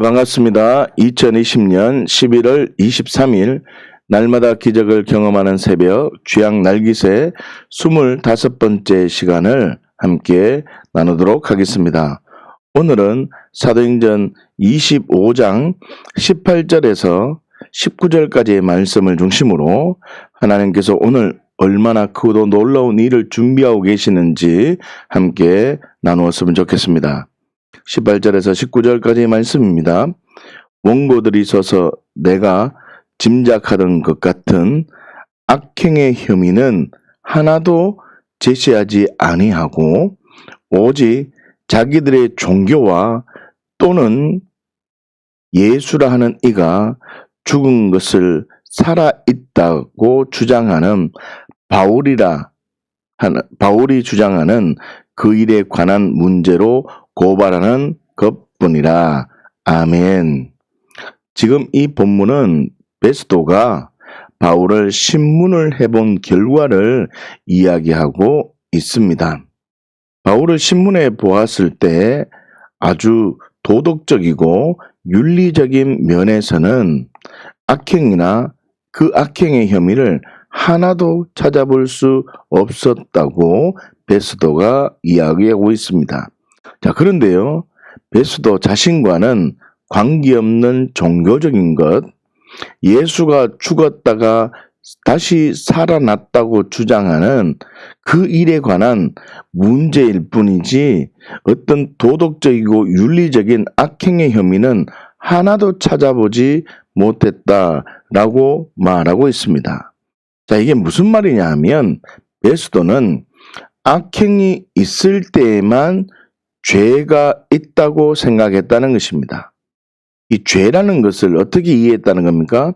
반갑습니다. 2020년 11월 23일 날마다 기적을 경험하는 새벽 주양 날기새 25번째 시간을 함께 나누도록 하겠습니다. 오늘은 사도행전 25장 18절에서 19절까지의 말씀을 중심으로 하나님께서 오늘 얼마나 크고 놀라운 일을 준비하고 계시는지 함께 나누었으면 좋겠습니다. 18절에서 19절까지의 말씀입니다. 원고들이 서서 내가 짐작하던 것 같은 악행의 혐의는 하나도 제시하지 아니하고 오직 자기들의 종교와 또는 예수라 하는 이가 죽은 것을 살아있다고 주장하는 바울이 주장하는 그 일에 관한 문제로 고발하는 것뿐이라. 아멘. 지금 이 본문은 베스도가 바울을 신문을 해본 결과를 이야기하고 있습니다. 바울을 신문해 보았을 때 아주 도덕적이고 윤리적인 면에서는 악행이나 그 악행의 혐의를 하나도 찾아볼 수 없었다고 베스도가 이야기하고 있습니다. 자, 그런데요, 베스도 자신과는 관계없는 종교적인 것, 예수가 죽었다가 다시 살아났다고 주장하는 그 일에 관한 문제일 뿐이지 어떤 도덕적이고 윤리적인 악행의 혐의는 하나도 찾아보지 못했다라고 말하고 있습니다. 자, 이게 무슨 말이냐 하면 베스도는 악행이 있을 때에만 죄가 있다고 생각했다는 것입니다. 이 죄라는 것을 어떻게 이해했다는 겁니까?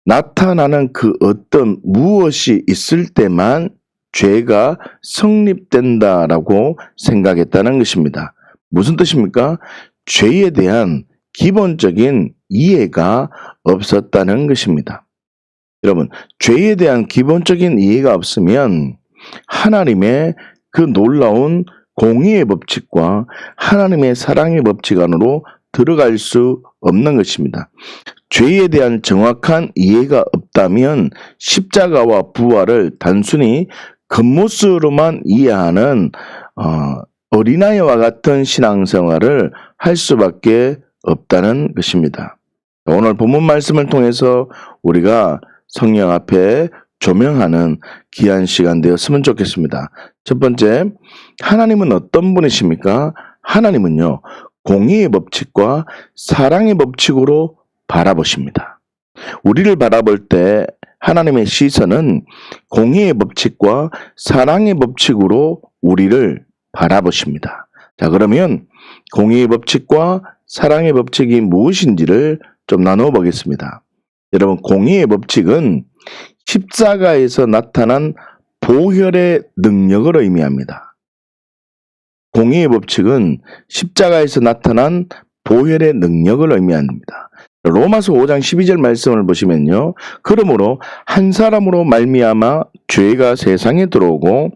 나타나는 그 어떤 무엇이 있을 때만 죄가 성립된다라고 생각했다는 것입니다. 무슨 뜻입니까? 죄에 대한 기본적인 이해가 없었다는 것입니다. 여러분, 죄에 대한 기본적인 이해가 없으면 하나님의 그 놀라운 공의의 법칙과 하나님의 사랑의 법칙 안으로 들어갈 수 없는 것입니다. 죄에 대한 정확한 이해가 없다면 십자가와 부활을 단순히 겉모습으로만 이해하는 어린아이와 같은 신앙생활을 할 수밖에 없다는 것입니다. 오늘 본문 말씀을 통해서 우리가 성령 앞에 조명하는 귀한 시간 되었으면 좋겠습니다. 첫 번째, 하나님은 어떤 분이십니까? 하나님은요, 공의의 법칙과 사랑의 법칙으로 바라보십니다. 우리를 바라볼 때 하나님의 시선은 공의의 법칙과 사랑의 법칙으로 우리를 바라보십니다. 자, 그러면 공의의 법칙과 사랑의 법칙이 무엇인지를 좀 나누어 보겠습니다. 여러분, 공의의 법칙은 십자가에서 나타난 보혈의 능력을 의미합니다. 공의의 법칙은 십자가에서 나타난 보혈의 능력을 의미합니다. 로마서 5장 12절 말씀을 보시면요. 그러므로 한 사람으로 말미암아 죄가 세상에 들어오고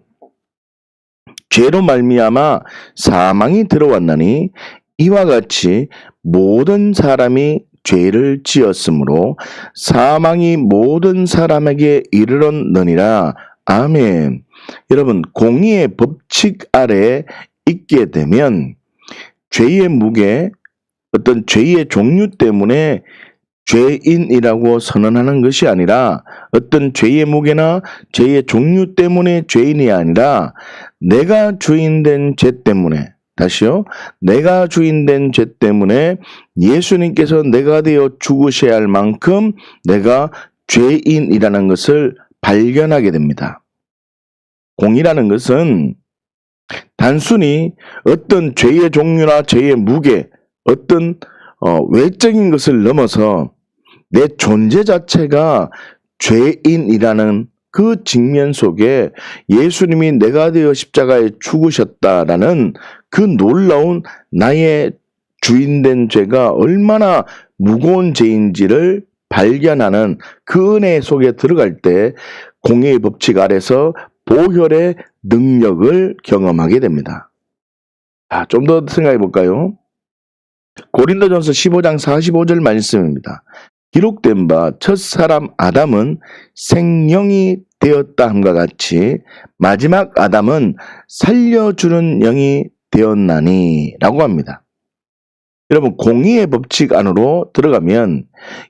죄로 말미암아 사망이 들어왔나니 이와 같이 모든 사람이 죄를 지었으므로 사망이 모든 사람에게 이르렀느니라. 아멘. 여러분, 공의의 법칙 아래에 있게 되면 죄의 무게, 어떤 죄의 종류 때문에 죄인이라고 선언하는 것이 아니라 어떤 죄의 무게나 죄의 종류 때문에 죄인이 아니라 내가 주인된 죄 때문에, 다시요, 내가 주인된 죄 때문에 예수님께서 내가 되어 죽으셔야 할 만큼 내가 죄인이라는 것을 발견하게 됩니다. 공의라는 것은 단순히 어떤 죄의 종류나 죄의 무게, 어떤 외적인 것을 넘어서 내 존재 자체가 죄인이라는 그 직면 속에 예수님이 내가 되어 십자가에 죽으셨다라는 그 놀라운 나의 주인된 죄가 얼마나 무거운 죄인지를 발견하는 그 은혜 속에 들어갈 때 공의의 법칙 아래서 보혈의 능력을 경험하게 됩니다. 좀 더 생각해 볼까요? 고린도전서 15장 45절 말씀입니다. 기록된 바 첫사람 아담은 생령이 되었다 함과 같이 마지막 아담은 살려주는 영이 되었나니 라고 합니다. 여러분, 공의의 법칙 안으로 들어가면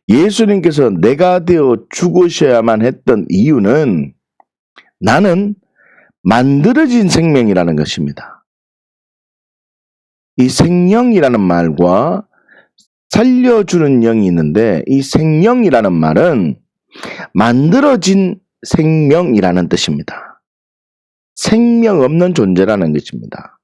예수님께서 내가 되어 죽으셔야만 했던 이유는 나는 만들어진 생명이라는 것입니다. 이 생명이라는 말과 살려주는 영이 있는데, 이 생명이라는 말은 만들어진 생명이라는 뜻입니다. 생명 없는 존재라는 것입니다.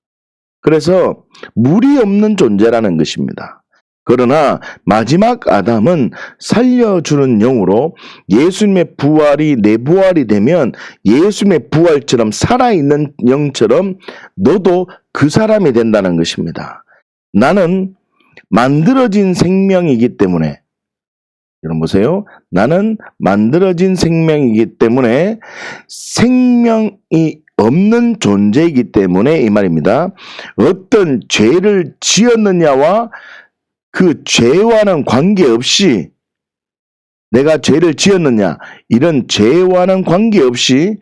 그래서 물이 없는 존재라는 것입니다. 그러나 마지막 아담은 살려주는 영으로 예수님의 부활이 내 부활이 되면 예수님의 부활처럼 살아있는 영처럼 너도 그 사람이 된다는 것입니다. 나는 만들어진 생명이기 때문에, 여러분 보세요. 나는 만들어진 생명이기 때문에 생명이 없는 존재이기 때문에 이 말입니다. 어떤 죄를 지었느냐와 그 죄와는 관계없이, 내가 죄를 지었느냐 이런 죄와는 관계없이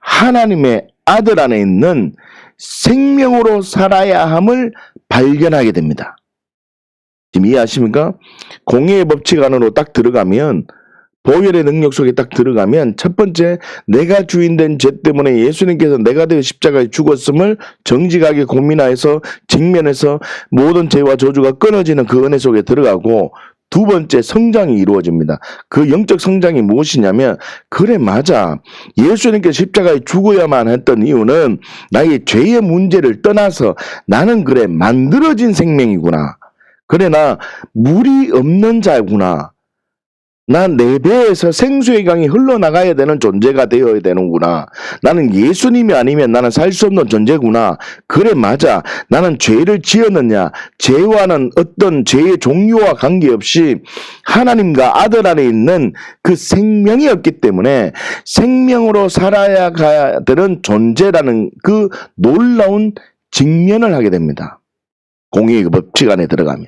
하나님의 아들 안에 있는 생명으로 살아야 함을 발견하게 됩니다. 지금 이해하십니까? 공의의 법칙 안으로 딱 들어가면, 보혈의 능력 속에 딱 들어가면 첫 번째, 내가 주인된 죄 때문에 예수님께서 내가 되어 십자가에 죽었음을 정직하게 고민하여서 직면해서 모든 죄와 저주가 끊어지는 그 은혜 속에 들어가고, 두 번째, 성장이 이루어집니다. 그 영적 성장이 무엇이냐면, 그래 맞아, 예수님께서 십자가에 죽어야만 했던 이유는 나의 죄의 문제를 떠나서 나는 그래 만들어진 생명이구나. 그래 나 물이 없는 자구나. 난 내 배에서 생수의 강이 흘러나가야 되는 존재가 되어야 되는구나. 나는 예수님이 아니면 나는 살 수 없는 존재구나. 그래 맞아. 나는 죄를 지었느냐. 죄와는 어떤 죄의 종류와 관계없이 하나님과 아들 안에 있는 그 생명이 없기 때문에 생명으로 살아야 되는 존재라는 그 놀라운 직면을 하게 됩니다. 공의의 법칙 안에 들어가면.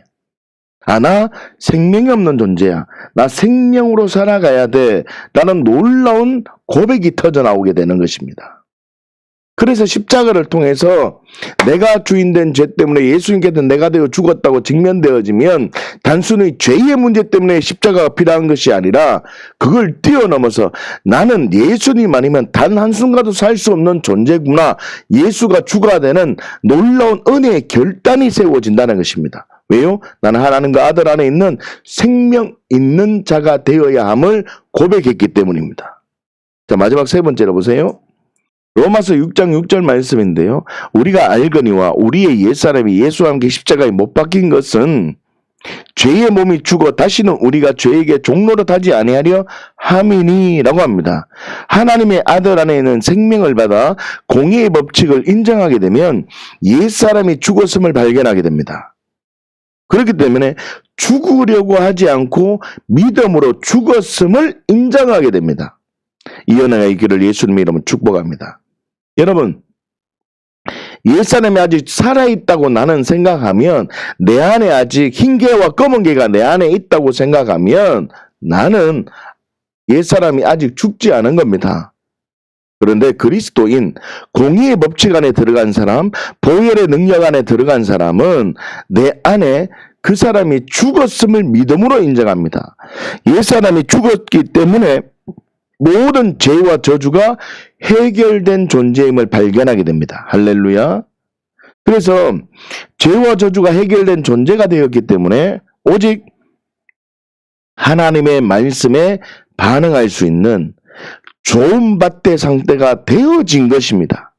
나 생명이 없는 존재야. 나 생명으로 살아가야 돼. 라는 놀라운 고백이 터져나오게 되는 것입니다. 그래서 십자가를 통해서 내가 주인된 죄 때문에 예수님께서 내가 되어 죽었다고 직면되어지면 단순히 죄의 문제 때문에 십자가가 필요한 것이 아니라 그걸 뛰어넘어서 나는 예수님 아니면 단 한순간도 살 수 없는 존재구나. 예수가 주가 되는 놀라운 은혜의 결단이 세워진다는 것입니다. 왜요? 나는 하나님과 아들 안에 있는 생명 있는 자가 되어야 함을 고백했기 때문입니다. 자, 마지막 세 번째로 보세요. 로마서 6장 6절 말씀인데요. 우리가 알거니와 우리의 옛사람이 예수와 함께 십자가에 못 박힌 것은 죄의 몸이 죽어 다시는 우리가 죄에게 종노릇하지 아니하려 함이니라고 합니다. 하나님의 아들 안에 있는 생명을 받아 공의의 법칙을 인정하게 되면 옛사람이 죽었음을 발견하게 됩니다. 그렇기 때문에 죽으려고 하지 않고 믿음으로 죽었음을 인정하게 됩니다. 이 은혜가 있기를 예수님의 이름으로 축복합니다. 여러분, 옛사람이 아직 살아있다고 나는 생각하면, 내 안에 아직 흰개와 검은개가 내 안에 있다고 생각하면 나는 옛사람이 아직 죽지 않은 겁니다. 그런데 그리스도인, 공의의 법칙 안에 들어간 사람, 보혈의 능력 안에 들어간 사람은 내 안에 그 사람이 죽었음을 믿음으로 인정합니다. 옛사람이 죽었기 때문에 모든 죄와 저주가 해결된 존재임을 발견하게 됩니다. 할렐루야. 그래서 죄와 저주가 해결된 존재가 되었기 때문에 오직 하나님의 말씀에 반응할 수 있는 좋은 밭의 상태가 되어진 것입니다.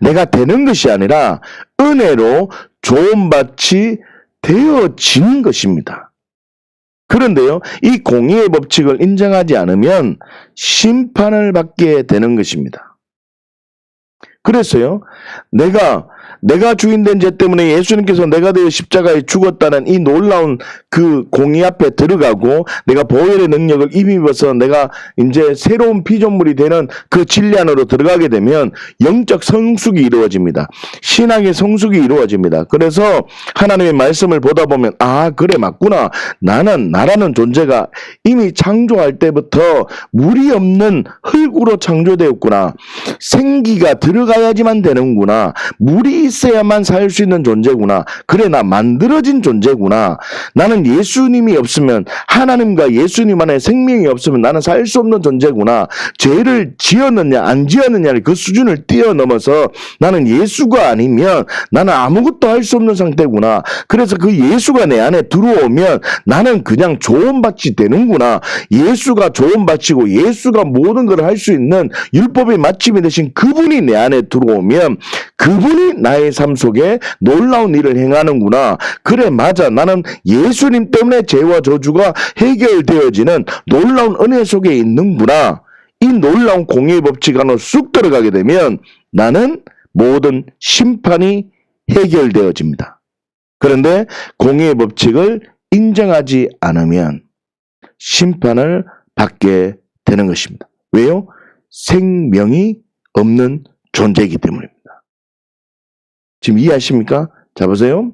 내가 되는 것이 아니라 은혜로 좋은 밭이 되어지는 것입니다. 그런데요, 이 공의의 법칙을 인정하지 않으면 심판을 받게 되는 것입니다. 그래서요, 내가 내가 주인된 죄 때문에 예수님께서 내가 되어 십자가에 죽었다는 이 놀라운 그 공의 앞에 들어가고 내가 보혈의 능력을 힘입어서 내가 이제 새로운 피조물이 되는 그 진리 안으로 들어가게 되면 영적 성숙이 이루어집니다. 신앙의 성숙이 이루어집니다. 그래서 하나님의 말씀을 보다 보면 아 그래 맞구나. 나라는 존재가 이미 창조할 때부터 물이 없는 흙으로 창조되었구나. 생기가 들어가야지만 되는구나. 물이 있어야만 살 수 있는 존재구나. 그래 나 만들어진 존재구나. 나는 예수님이 없으면 하나님과 예수님 안에 생명이 없으면 나는 살 수 없는 존재구나. 죄를 지었느냐 안 지었느냐를 그 수준을 뛰어넘어서 나는 예수가 아니면 나는 아무것도 할 수 없는 상태구나. 그래서 그 예수가 내 안에 들어오면 나는 그냥 조언받지 되는구나. 예수가 조언받치고 예수가 모든 걸 할 수 있는 율법의 마침이 되신 그분이 내 안에 들어오면 그분이 나의 삶 속에 놀라운 일을 행하는구나. 그래 맞아. 나는 예수님 때문에 죄와 저주가 해결되어지는 놀라운 은혜 속에 있는구나. 이 놀라운 공의의 법칙 안으로 쑥 들어가게 되면 나는 모든 심판이 해결되어집니다. 그런데 공의의 법칙을 인정하지 않으면 심판을 받게 되는 것입니다. 왜요? 생명이 없는 존재이기 때문입니다. 지금 이해하십니까? 자 보세요.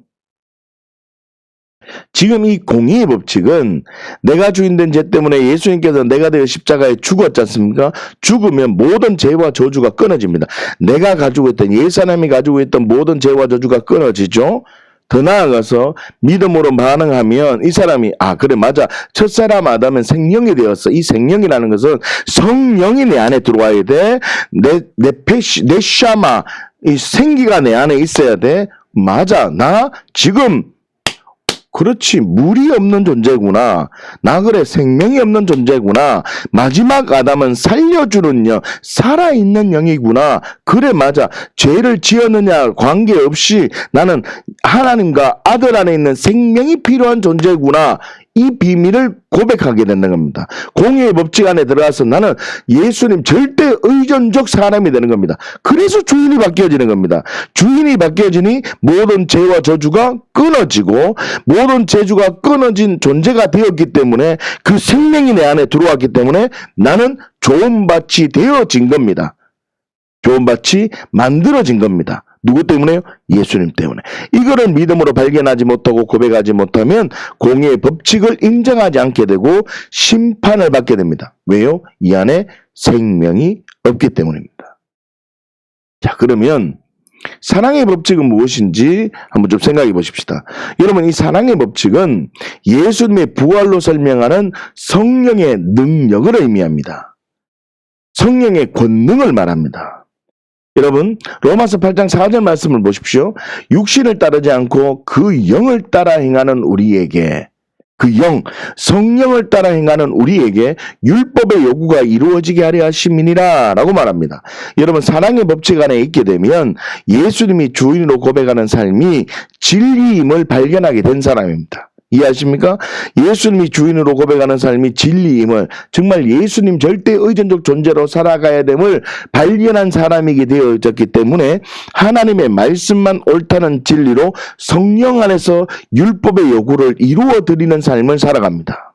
지금 이 공의의 법칙은 내가 주인된 죄 때문에 예수님께서 내가 되어 십자가에 죽었지 않습니까? 죽으면 모든 죄와 저주가 끊어집니다. 내가 가지고 있던 옛사람이 가지고 있던 모든 죄와 저주가 끊어지죠. 더 나아가서 믿음으로 반응하면 이 사람이 아 그래 맞아 첫사람 아담은 생명이 되었어. 이 생명이라는 것은 성령이 내 안에 들어와야 돼. 내 샤마 이 생기가 내 안에 있어야 돼. 맞아 나 지금 그렇지 물이 없는 존재구나. 나 그래 생명이 없는 존재구나. 마지막 아담은 살려주는 영 살아있는 영이구나. 그래 맞아 죄를 지었느냐 관계없이 나는 하나님과 아들 안에 있는 생명이 필요한 존재구나. 이 비밀을 고백하게 되는 겁니다. 공의의 법칙 안에 들어가서 나는 예수님 절대 의존적 사람이 되는 겁니다. 그래서 주인이 바뀌어지는 겁니다. 주인이 바뀌어지니 모든 죄와 저주가 끊어지고 모든 저주가 끊어진 존재가 되었기 때문에 그 생명이 내 안에 들어왔기 때문에 나는 좋은 밭이 되어진 겁니다. 좋은 밭이 만들어진 겁니다. 누구 때문에요? 예수님 때문에. 이거를 믿음으로 발견하지 못하고 고백하지 못하면 공의의 법칙을 인정하지 않게 되고 심판을 받게 됩니다. 왜요? 이 안에 생명이 없기 때문입니다. 자, 그러면 사랑의 법칙은 무엇인지 한번 좀 생각해 보십시다. 여러분, 이 사랑의 법칙은 예수님의 부활로 설명하는 성령의 능력을 의미합니다. 성령의 권능을 말합니다. 여러분 로마서 8장 4절 말씀을 보십시오. 육신을 따르지 않고 그 영을 따라 행하는 우리에게 그 영, 성령을 따라 행하는 우리에게 율법의 요구가 이루어지게 하려 하심이니라 라고 말합니다. 여러분 사랑의 법칙 안에 있게 되면 예수님이 주인으로 고백하는 삶이 진리임을 발견하게 된 사람입니다. 이해하십니까? 예수님이 주인으로 고백하는 삶이 진리임을 정말 예수님 절대 의존적 존재로 살아가야 됨을 발견한 사람이게 되어졌기 때문에 하나님의 말씀만 옳다는 진리로 성령 안에서 율법의 요구를 이루어 드리는 삶을 살아갑니다.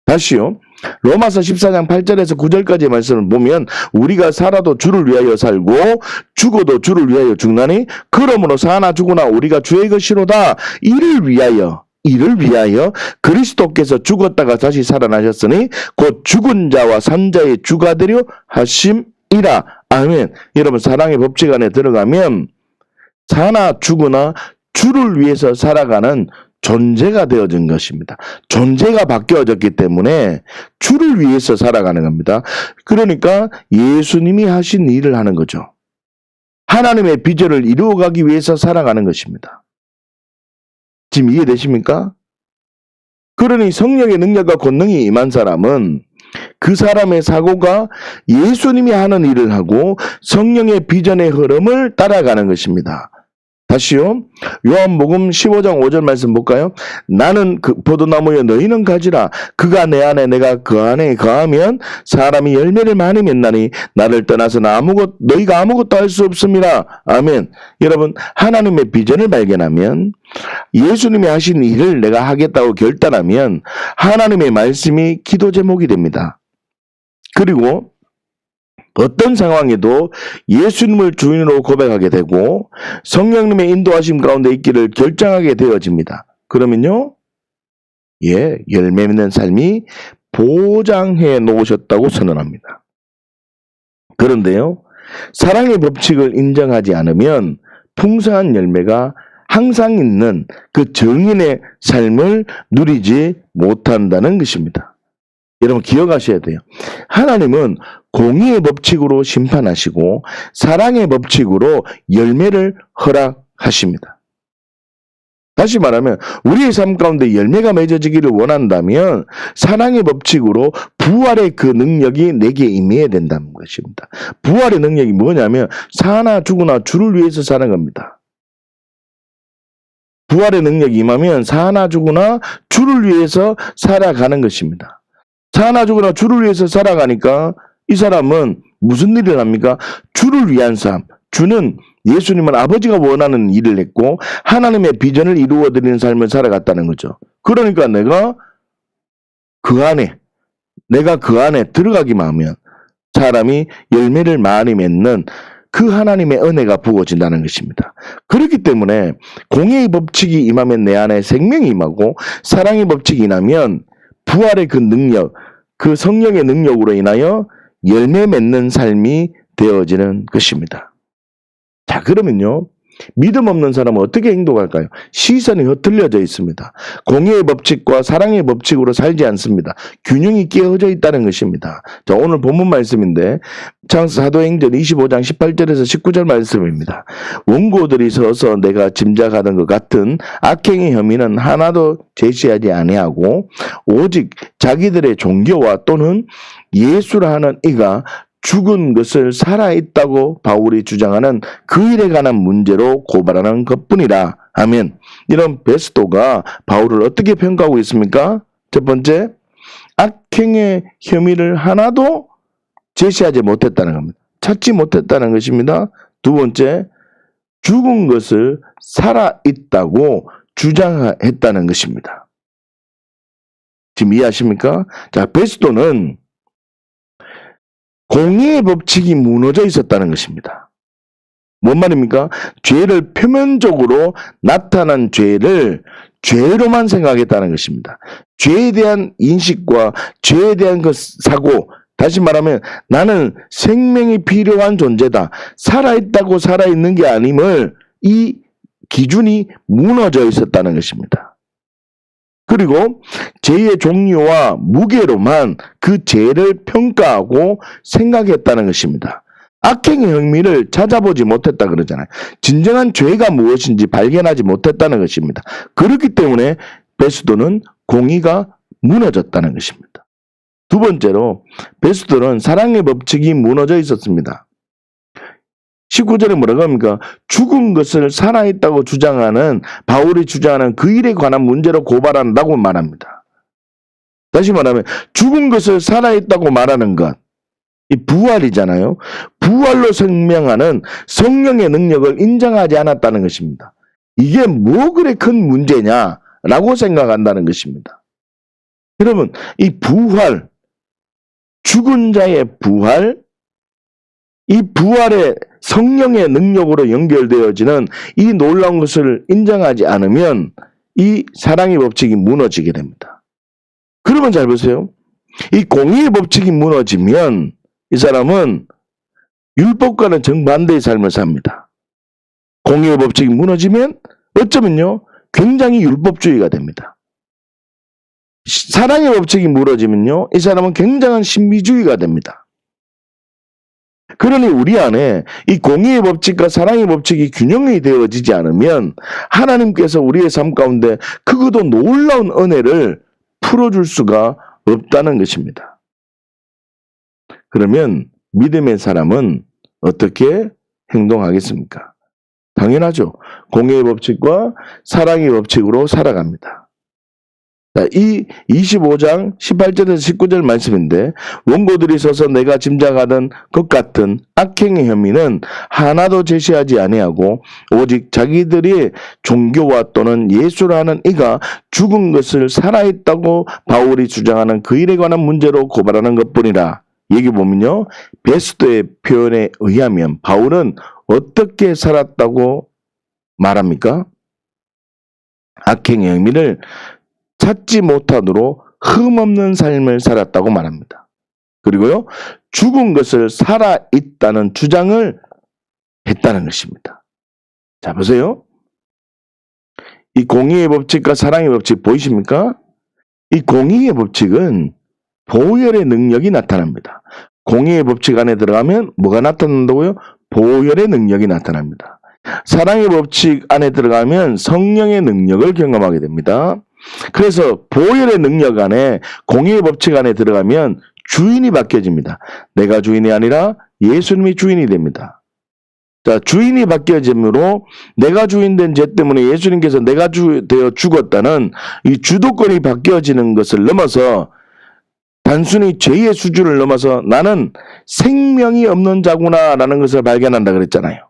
다시요. 로마서 14장 8절에서 9절까지의 말씀을 보면 우리가 살아도 주를 위하여 살고 죽어도 주를 위하여 죽나니 그러므로 사나 죽으나 우리가 주의 것이로다. 이를 위하여 그리스도께서 죽었다가 다시 살아나셨으니 곧 죽은 자와 산 자의 주가 되려 하심이라. 아멘. 여러분 사랑의 법칙 안에 들어가면 사나 죽으나 주를 위해서 살아가는 존재가 되어진 것입니다. 존재가 바뀌어졌기 때문에 주를 위해서 살아가는 겁니다. 그러니까 예수님이 하신 일을 하는 거죠. 하나님의 비전을 이루어가기 위해서 살아가는 것입니다. 지금 이해되십니까? 그러니 성령의 능력과 권능이 임한 사람은 그 사람의 사고가 예수님이 하는 일을 하고 성령의 비전의 흐름을 따라가는 것입니다. 다시요. 요한복음 15장 5절 말씀 볼까요? 나는 그 포도나무여 너희는 가지라. 그가 내 안에 내가 그 안에 거하면 사람이 열매를 많이 맺나니 나를 떠나서는 너희가 아무것도 할 수 없습니다. 아멘. 여러분, 하나님의 비전을 발견하면, 예수님이 하신 일을 내가 하겠다고 결단하면 하나님의 말씀이 기도 제목이 됩니다. 그리고 어떤 상황에도 예수님을 주인으로 고백하게 되고 성령님의 인도하심 가운데 있기를 결정하게 되어집니다. 그러면요, 열매 맺는 삶이 보장해 놓으셨다고 선언합니다. 그런데요, 사랑의 법칙을 인정하지 않으면 풍성한 열매가 항상 있는 그 정인의 삶을 누리지 못한다는 것입니다. 여러분 기억하셔야 돼요. 하나님은 공의의 법칙으로 심판하시고 사랑의 법칙으로 열매를 허락하십니다. 다시 말하면 우리의 삶 가운데 열매가 맺어지기를 원한다면 사랑의 법칙으로 부활의 그 능력이 내게 임해야 된다는 것입니다. 부활의 능력이 뭐냐면 사나 죽으나 주를 위해서 사는 겁니다. 부활의 능력이 임하면 사나 죽으나 주를 위해서 살아가는 것입니다. 사나 죽으나 주를 위해서 살아가니까 이 사람은 무슨 일을 합니까? 주를 위한 삶. 주는 예수님은 아버지가 원하는 일을 했고 하나님의 비전을 이루어드리는 삶을 살아갔다는 거죠. 그러니까 내가 그 안에 들어가기만 하면 사람이 열매를 많이 맺는 그 하나님의 은혜가 부어진다는 것입니다. 그렇기 때문에 공의의 법칙이 임하면 내 안에 생명이 임하고 사랑의 법칙이 임하면 부활의 그 능력, 그 성령의 능력으로 인하여 열매 맺는 삶이 되어지는 것입니다. 자, 그러면요, 믿음 없는 사람은 어떻게 행동할까요? 시선이 흩어져 있습니다. 공의의 법칙과 사랑의 법칙으로 살지 않습니다. 균형이 깨어져 있다는 것입니다. 자, 오늘 본문 말씀인데 사도행전 25장 18절에서 19절 말씀입니다. 원고들이 서서 내가 짐작하던 것 같은 악행의 혐의는 하나도 제시하지 아니하고 오직 자기들의 종교와 또는 예수라 하는 이가 죽은 것을 살아있다고 바울이 주장하는 그 일에 관한 문제로 고발하는 것뿐이라 하면, 이런 베스도가 바울을 어떻게 평가하고 있습니까? 첫 번째, 악행의 혐의를 하나도 제시하지 못했다는 겁니다. 찾지 못했다는 것입니다. 두 번째, 죽은 것을 살아있다고 주장했다는 것입니다. 지금 이해하십니까? 자, 베스도는 공의의 법칙이 무너져 있었다는 것입니다. 뭔 말입니까? 죄를 표면적으로 나타난 죄를 죄로만 생각했다는 것입니다. 죄에 대한 인식과 죄에 대한 그 사고, 다시 말하면 나는 생명이 필요한 존재다, 살아있다고 살아있는 게 아님을, 이 기준이 무너져 있었다는 것입니다. 그리고 죄의 종류와 무게로만 그 죄를 평가하고 생각했다는 것입니다. 악행의 혐의를 찾아보지 못했다 그러잖아요. 진정한 죄가 무엇인지 발견하지 못했다는 것입니다. 그렇기 때문에 베스도는 공의가 무너졌다는 것입니다. 두 번째로 베스도는 사랑의 법칙이 무너져 있었습니다. 19절에 뭐라고 합니까? 죽은 것을 살아있다고 주장하는, 바울이 주장하는 그 일에 관한 문제로 고발한다고 말합니다. 다시 말하면 죽은 것을 살아있다고 말하는 것, 이 부활이잖아요. 부활로 생명하는 성령의 능력을 인정하지 않았다는 것입니다. 이게 뭐 그래 큰 문제냐라고 생각한다는 것입니다. 여러분, 이 부활, 죽은 자의 부활, 이 부활의 성령의 능력으로 연결되어지는 이 놀라운 것을 인정하지 않으면 이 사랑의 법칙이 무너지게 됩니다. 그러면 잘 보세요. 이 공의의 법칙이 무너지면 이 사람은 율법과는 정반대의 삶을 삽니다. 공의의 법칙이 무너지면 어쩌면요, 굉장히 율법주의가 됩니다. 사랑의 법칙이 무너지면요, 이 사람은 굉장한 신비주의가 됩니다. 그러니 우리 안에 이 공의의 법칙과 사랑의 법칙이 균형이 되어지지 않으면 하나님께서 우리의 삶 가운데 크고도 놀라운 은혜를 풀어줄 수가 없다는 것입니다. 그러면 믿음의 사람은 어떻게 행동하겠습니까? 당연하죠. 공의의 법칙과 사랑의 법칙으로 살아갑니다. 자, 이 25장 18절에서 19절 말씀인데 원고들이 서서 내가 짐작하던 것 같은 악행의 혐의는 하나도 제시하지 아니하고 오직 자기들이 종교와 또는 예수라는 이가 죽은 것을 살아있다고 바울이 주장하는 그 일에 관한 문제로 고발하는 것뿐이라. 여기 보면요, 베스도의 표현에 의하면 바울은 어떻게 살았다고 말합니까? 악행의 혐의를 찾지 못하도록 흠없는 삶을 살았다고 말합니다. 그리고요, 죽은 것을 살아있다는 주장을 했다는 것입니다. 자, 보세요. 이 공의의 법칙과 사랑의 법칙 보이십니까? 이 공의의 법칙은 보혈의 능력이 나타납니다. 공의의 법칙 안에 들어가면 뭐가 나타난다고요? 보혈의 능력이 나타납니다. 사랑의 법칙 안에 들어가면 성령의 능력을 경험하게 됩니다. 그래서 보혈의 능력 안에 공의의 법칙 안에 들어가면 주인이 바뀌어집니다. 내가 주인이 아니라 예수님이 주인이 됩니다. 자, 주인이 바뀌어짐으로 내가 주인 된 죄 때문에 예수님께서 내가 되어 죽었다는 이 주도권이 바뀌어지는 것을 넘어서 단순히 죄의 수준을 넘어서 나는 생명이 없는 자구나 라는 것을 발견한다 그랬잖아요.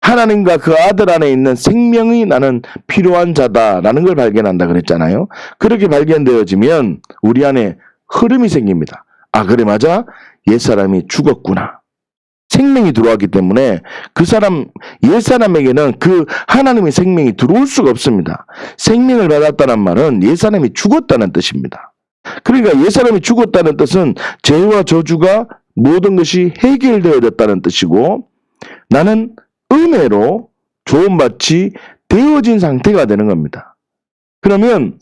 하나님과 그 아들 안에 있는 생명이 나는 필요한 자다라는 걸 발견한다 그랬잖아요. 그렇게 발견되어지면 우리 안에 흐름이 생깁니다. 아, 그래, 맞아. 옛사람이 죽었구나. 생명이 들어왔기 때문에 그 사람, 옛사람에게는 그 하나님의 생명이 들어올 수가 없습니다. 생명을 받았다는 말은 옛사람이 죽었다는 뜻입니다. 그러니까 옛사람이 죽었다는 뜻은 죄와 저주가 모든 것이 해결되어졌다는 뜻이고 나는 은혜로 조언받지 되어진 상태가 되는 겁니다. 그러면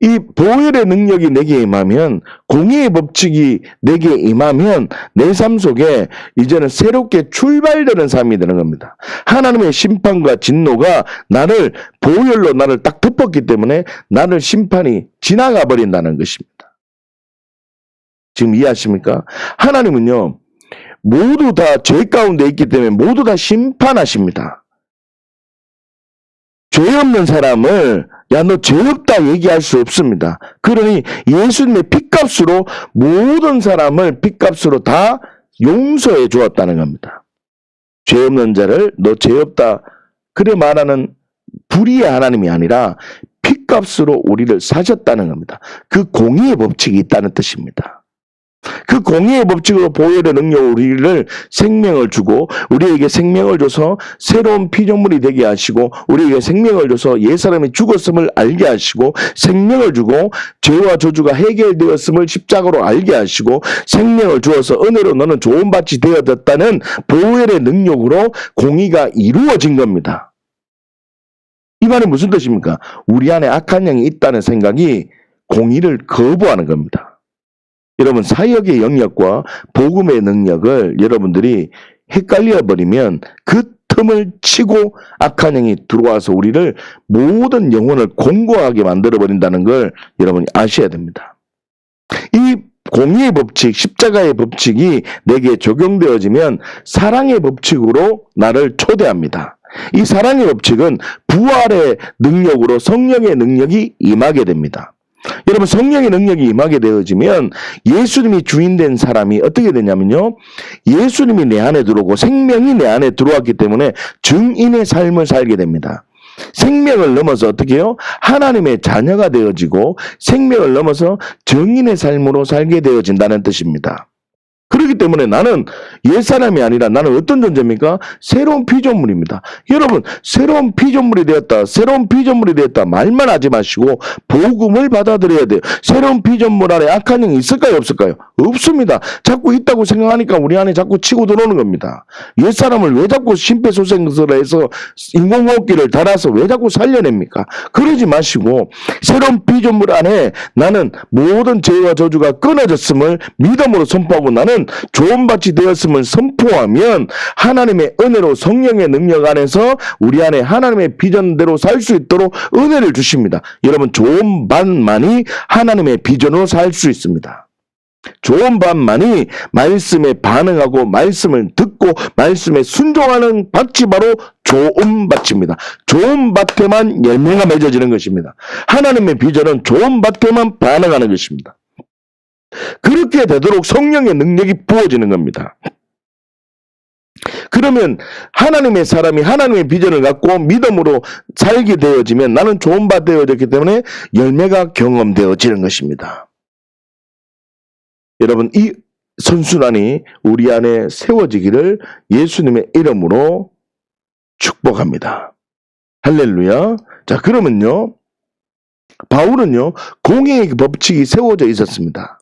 이 보혈의 능력이 내게 임하면, 공의의 법칙이 내게 임하면 내 삶 속에 이제는 새롭게 출발되는 삶이 되는 겁니다. 하나님의 심판과 진노가 나를 보혈로 나를 딱 덮었기 때문에 나를 심판이 지나가 버린다는 것입니다. 지금 이해하십니까? 하나님은요, 모두 다 죄 가운데 있기 때문에 모두 다 심판하십니다. 죄 없는 사람을 야, 너 죄 없다 얘기할 수 없습니다. 그러니 예수님의 핏값으로 모든 사람을 핏값으로 다 용서해 주었다는 겁니다. 죄 없는 자를 너 죄 없다 그래 말하는 불의의 하나님이 아니라 핏값으로 우리를 사셨다는 겁니다. 그 공의의 법칙이 있다는 뜻입니다. 그 공의의 법칙으로 보혈의 능력으로 우리를 생명을 주고 우리에게 생명을 줘서 새로운 피조물이 되게 하시고 우리에게 생명을 줘서 옛사람이 죽었음을 알게 하시고 생명을 주고 죄와 저주가 해결되었음을 십자가로 알게 하시고 생명을 주어서 은혜로 너는 조언받지 되어졌다는 보혈의 능력으로 공의가 이루어진 겁니다. 이 말이 무슨 뜻입니까? 우리 안에 악한 영이 있다는 생각이 공의를 거부하는 겁니다. 여러분, 사역의 영역과 복음의 능력을 여러분들이 헷갈려 버리면 그 틈을 치고 악한 영이 들어와서 우리를 모든 영혼을 공고하게 만들어 버린다는 걸 여러분이 아셔야 됩니다. 이 공의의 법칙, 십자가의 법칙이 내게 적용되어지면 사랑의 법칙으로 나를 초대합니다. 이 사랑의 법칙은 부활의 능력으로 성령의 능력이 임하게 됩니다. 여러분, 성령의 능력이 임하게 되어지면 예수님이 주인된 사람이 어떻게 되냐면요, 예수님이 내 안에 들어오고 생명이 내 안에 들어왔기 때문에 증인의 삶을 살게 됩니다. 생명을 넘어서 어떻게 해요? 하나님의 자녀가 되어지고 생명을 넘어서 증인의 삶으로 살게 되어진다는 뜻입니다. 그렇기 때문에 나는 옛사람이 아니라 나는 어떤 존재입니까? 새로운 피조물입니다. 여러분, 새로운 피조물이 되었다, 새로운 피조물이 되었다 말만 하지 마시고 복음을 받아들여야 돼요. 새로운 피조물 안에 악한 영이 있을까요? 없을까요? 없습니다. 자꾸 있다고 생각하니까 우리 안에 자꾸 치고 들어오는 겁니다. 옛사람을 왜 자꾸 심폐소생술해서 인공호흡기를 달아서 왜 자꾸 살려냅니까? 그러지 마시고 새로운 피조물 안에 나는 모든 죄와 저주가 끊어졌음을 믿음으로 선포하고 나는 조언받지 되었음을 선포하면 하나님의 은혜로 성령의 능력 안에서 우리 안에 하나님의 비전대로 살 수 있도록 은혜를 주십니다. 여러분, 조언받만이 하나님의 비전으로 살 수 있습니다. 좋은 밭만이 말씀에 반응하고 말씀을 듣고 말씀에 순종하는 밭이 바로 좋은 밭입니다. 좋은 밭에만 열매가 맺어지는 것입니다. 하나님의 비전은 좋은 밭에만 반응하는 것입니다. 그렇게 되도록 성령의 능력이 부어지는 겁니다. 그러면 하나님의 사람이 하나님의 비전을 갖고 믿음으로 살게 되어지면 나는 좋은 밭 되어졌기 때문에 열매가 경험되어지는 것입니다. 여러분, 이 선순환이 우리 안에 세워지기를 예수님의 이름으로 축복합니다. 할렐루야. 자, 그러면요, 바울은요, 공의의 법칙이 세워져 있었습니다.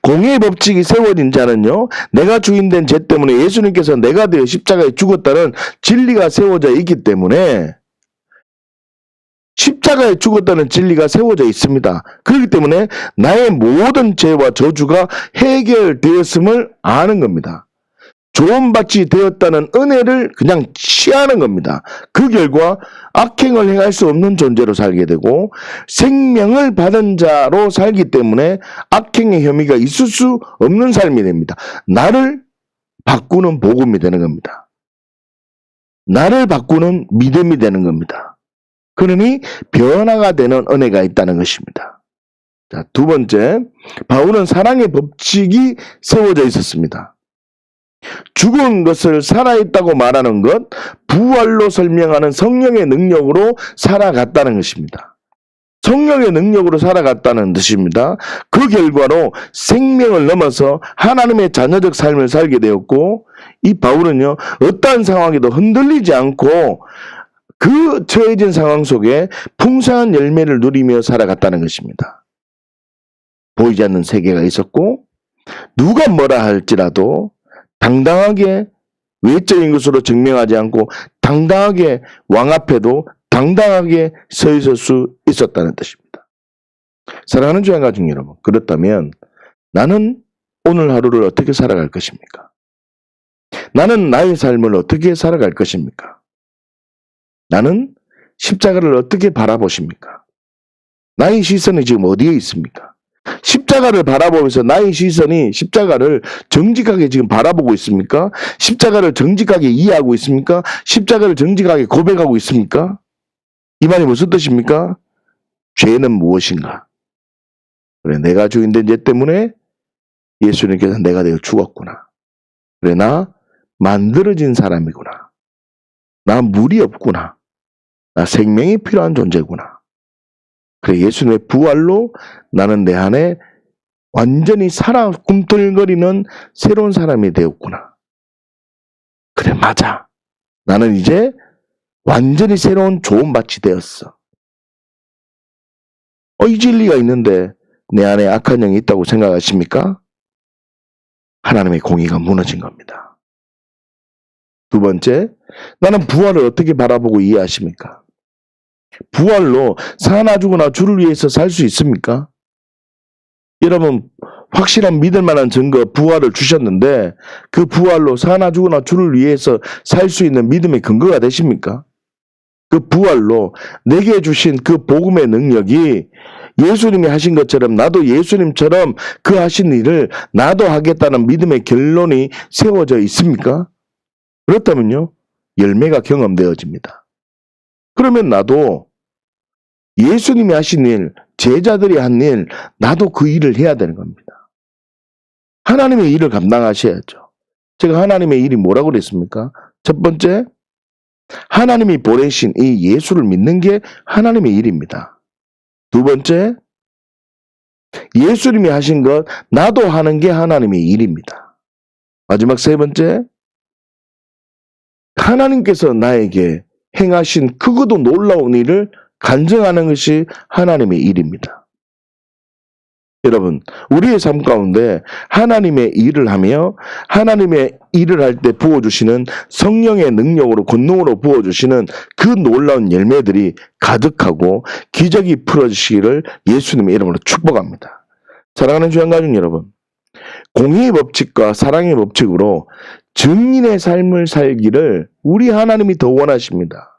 공의의 법칙이 세워진 자는요, 내가 주인된 죄 때문에 예수님께서 내가 되어 십자가에 죽었다는 진리가 세워져 있기 때문에 십자가에 죽었다는 진리가 세워져 있습니다. 그렇기 때문에 나의 모든 죄와 저주가 해결되었음을 아는 겁니다. 좋은 밭이 되었다는 은혜를 그냥 취하는 겁니다. 그 결과 악행을 행할 수 없는 존재로 살게 되고 생명을 받은 자로 살기 때문에 악행의 혐의가 있을 수 없는 삶이 됩니다. 나를 바꾸는 복음이 되는 겁니다. 나를 바꾸는 믿음이 되는 겁니다. 그러니 변화가 되는 은혜가 있다는 것입니다. 자, 두 번째, 바울은 사랑의 법칙이 세워져 있었습니다. 죽은 것을 살아있다고 말하는 것, 부활로 설명하는 성령의 능력으로 살아갔다는 것입니다. 성령의 능력으로 살아갔다는 뜻입니다. 그 결과로 생명을 넘어서 하나님의 자녀적 삶을 살게 되었고, 이 바울은요, 어떠한 상황에도 흔들리지 않고 그 처해진 상황 속에 풍성한 열매를 누리며 살아갔다는 것입니다. 보이지 않는 세계가 있었고, 누가 뭐라 할지라도 당당하게 외적인 것으로 증명하지 않고 당당하게 왕 앞에도 당당하게 서 있을 수 있었다는 뜻입니다. 사랑하는 주의 가족 여러분, 그렇다면 나는 오늘 하루를 어떻게 살아갈 것입니까? 나는 나의 삶을 어떻게 살아갈 것입니까? 나는 십자가를 어떻게 바라보십니까? 나의 시선이 지금 어디에 있습니까? 십자가를 바라보면서 나의 시선이 십자가를 정직하게 지금 바라보고 있습니까? 십자가를 정직하게 이해하고 있습니까? 십자가를 정직하게 고백하고 있습니까? 이 말이 무슨 뜻입니까? 죄는 무엇인가? 그래, 내가 주인된 죄 때문에 예수님께서 내가 되어 죽었구나. 그래, 나 만들어진 사람이구나. 나 물이 없구나. 나 생명이 필요한 존재구나. 그래, 예수님의 부활로 나는 내 안에 완전히 살아 꿈틀거리는 새로운 사람이 되었구나. 그래, 맞아. 나는 이제 완전히 새로운 좋은 밭이 되었어. 이 진리가 있는데 내 안에 악한 영이 있다고 생각하십니까? 하나님의 공의가 무너진 겁니다. 두 번째, 나는 부활을 어떻게 바라보고 이해하십니까? 부활로 사나 죽으나 주를 위해서 살 수 있습니까? 여러분, 확실한 믿을 만한 증거 부활을 주셨는데 그 부활로 사나 죽으나 주를 위해서 살 수 있는 믿음의 근거가 되십니까? 그 부활로 내게 주신 그 복음의 능력이 예수님이 하신 것처럼 나도 예수님처럼 그 하신 일을 나도 하겠다는 믿음의 결론이 세워져 있습니까? 그렇다면요, 열매가 경험되어집니다. 그러면 나도 예수님이 하신 일, 제자들이 한 일, 나도 그 일을 해야 되는 겁니다. 하나님의 일을 감당하셔야죠. 제가 하나님의 일이 뭐라고 그랬습니까? 첫 번째, 하나님이 보내신 이 예수를 믿는 게 하나님의 일입니다. 두 번째, 예수님이 하신 것 나도 하는 게 하나님의 일입니다. 마지막 세 번째, 하나님께서 나에게 행하신 크고도 놀라운 일을 간증하는 것이 하나님의 일입니다. 여러분, 우리의 삶 가운데 하나님의 일을 하며 하나님의 일을 할 때 부어주시는 성령의 능력으로 권능으로 부어주시는 그 놀라운 열매들이 가득하고 기적이 풀어지시기를 예수님의 이름으로 축복합니다. 사랑하는 주의 가족 여러분, 공의의 법칙과 사랑의 법칙으로 증인의 삶을 살기를 우리 하나님이 더 원하십니다.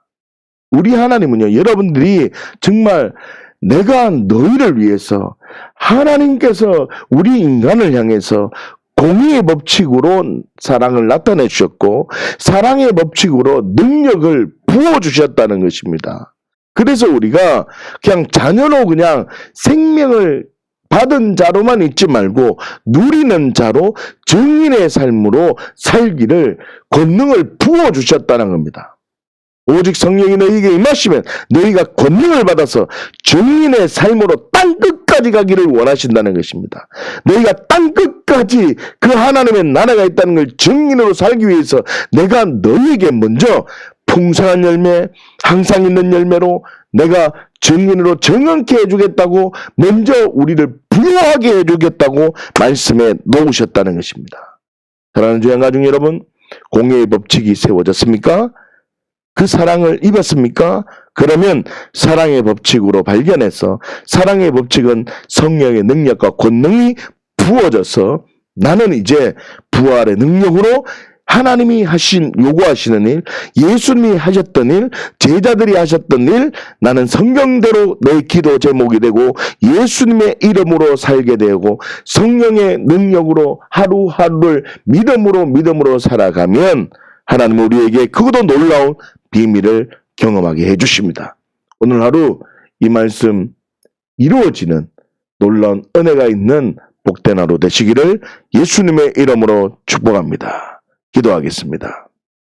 우리 하나님은요, 여러분들이 정말 내가 너희를 위해서 하나님께서 우리 인간을 향해서 공의의 법칙으로 사랑을 나타내 주셨고 사랑의 법칙으로 능력을 부어주셨다는 것입니다. 그래서 우리가 그냥 자녀로 그냥 생명을 받은 자로만 있지 말고 누리는 자로 증인의 삶으로 살기를 권능을 부어주셨다는 겁니다. 오직 성령이 너희에게 임하시면 너희가 권능을 받아서 증인의 삶으로 땅끝까지 가기를 원하신다는 것입니다. 너희가 땅끝까지 그 하나님의 나라가 있다는 걸 증인으로 살기 위해서 내가 너희에게 먼저 풍성한 열매, 항상 있는 열매로 내가 증인으로 정언케 해주겠다고 먼저 우리를 부유하게 해주겠다고 말씀해 놓으셨다는 것입니다. 사랑하는 주의 가족 여러분, 공의의 법칙이 세워졌습니까? 그 사랑을 입었습니까? 그러면 사랑의 법칙으로 발견해서 사랑의 법칙은 성령의 능력과 권능이 부어져서 나는 이제 부활의 능력으로 하나님이 요구하시는 일, 예수님이 하셨던 일, 제자들이 하셨던 일, 나는 성경대로 내 기도 제목이 되고 예수님의 이름으로 살게 되고 성령의 능력으로 하루하루를 믿음으로 살아가면 하나님은 우리에게 그것도 놀라운 비밀을 경험하게 해주십니다. 오늘 하루 이 말씀 이루어지는 놀라운 은혜가 있는 복된 하루 되시기를 예수님의 이름으로 축복합니다. 기도하겠습니다.